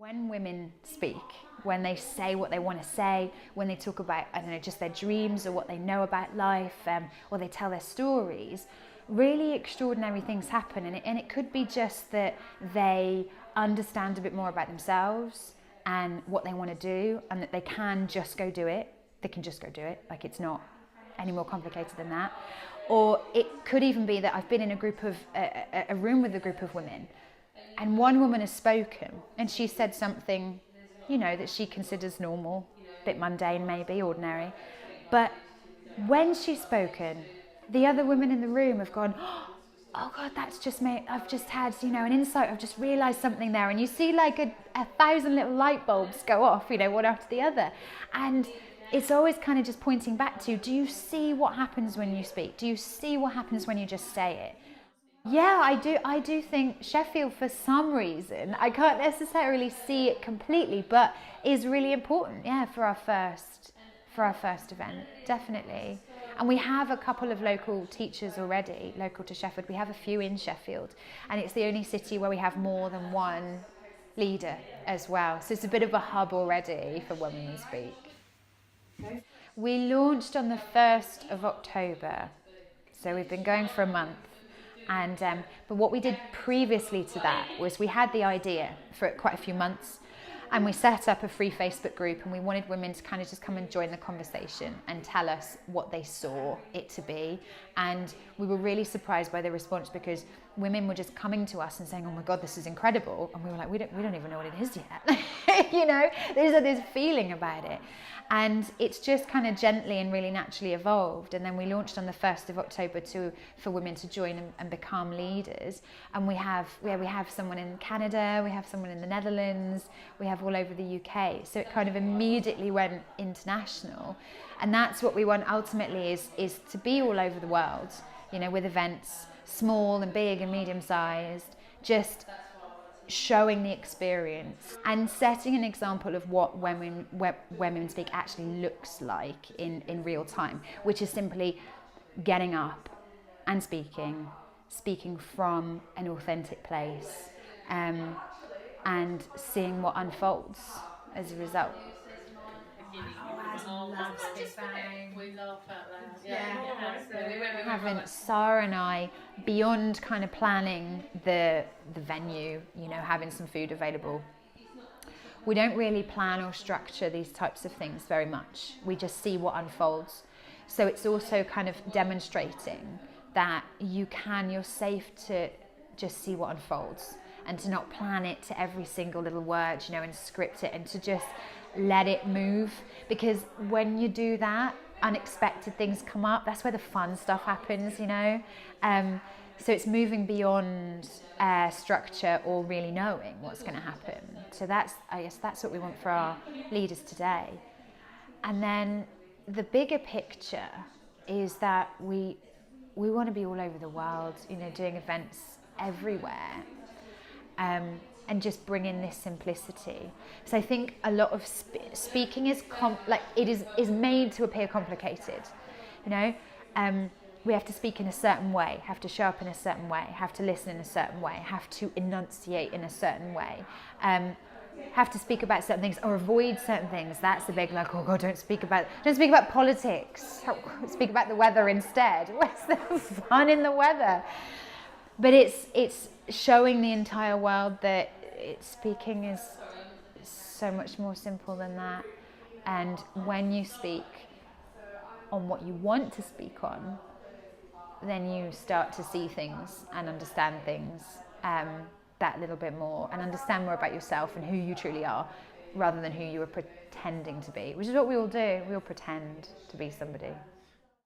When women speak, when they say what they want to say, when they talk about, I don't know, just their dreams or what they know about life, or they tell their stories, really extraordinary things happen. And it could be just that they understand a bit more about themselves and what they want to do, and that they can just go do it. They can just go do it. Like, it's not any more complicated than that. Or it could even be that I've been in a room with a group of women, and one woman has spoken and she said something, you know, that she considers normal, a bit mundane maybe, ordinary. But when she's spoken, the other women in the room have gone, oh God, that's just me. I've just had, you know, an insight. I've just realised something there. And you see like a 1,000 little light bulbs go off, you know, one after the other. And it's always kind of just pointing back to, do you see what happens when you speak? Do you see what happens when you just say it? Yeah, I do think Sheffield, for some reason, I can't necessarily see it completely, but is really important, yeah, for our first event, definitely. And we have a couple of local teachers already, local to Sheffield. We have a few in Sheffield, and it's the only city where we have more than one leader as well. So it's a bit of a hub already for when we speak. Okay. We launched on the 1st of October, so we've been going for a month. And but what we did previously to that was we had the idea for quite a few months, and we set up a free Facebook group, and we wanted women to kind of just come and join the conversation and tell us what they saw it to be. And we were really surprised by the response, because women were just coming to us and saying, oh my God, this is incredible. And we were like, we don't even know what it is yet. You know, there's this feeling about it. And it's just kind of gently and really naturally evolved. And then we launched on the 1st of October for women to join and become leaders. And we have someone in Canada, we have someone in the Netherlands, we have all over the UK. So it kind of immediately went international. And that's what we want ultimately, is to be all over the world, you know, with events, small and big and medium sized, just showing the experience and setting an example of what women speak actually looks like in real time, which is simply getting up and speaking from an authentic place, and seeing what unfolds as a result. We laugh out loud. Yeah. Haven't Sarah and I, beyond kind of planning the venue, you know, having some food available, we don't really plan or structure these types of things very much. We just see what unfolds. So it's also kind of demonstrating that you're safe to just see what unfolds, and to not plan it to every single little word, you know, and script it, and to just let it move. Because when you do that, unexpected things come up. That's where the fun stuff happens, you know. So it's moving beyond structure or really knowing what's going to happen. So I guess that's what we want for our leaders today. And then the bigger picture is that we want to be all over the world, you know, doing events everywhere. And just bring in this simplicity. So I think a lot of speaking is is made to appear complicated. You know, we have to speak in a certain way, have to show up in a certain way, have to listen in a certain way, have to enunciate in a certain way, have to speak about certain things or avoid certain things. That's the big, like, oh God, don't speak about politics. Speak about the weather instead. Where's the fun in the weather? But it's showing the entire world that speaking is so much more simple than that. And when you speak on what you want to speak on, then you start to see things and understand things that little bit more, and understand more about yourself and who you truly are, rather than who you were pretending to be, which is what we all do. We all pretend to be somebody.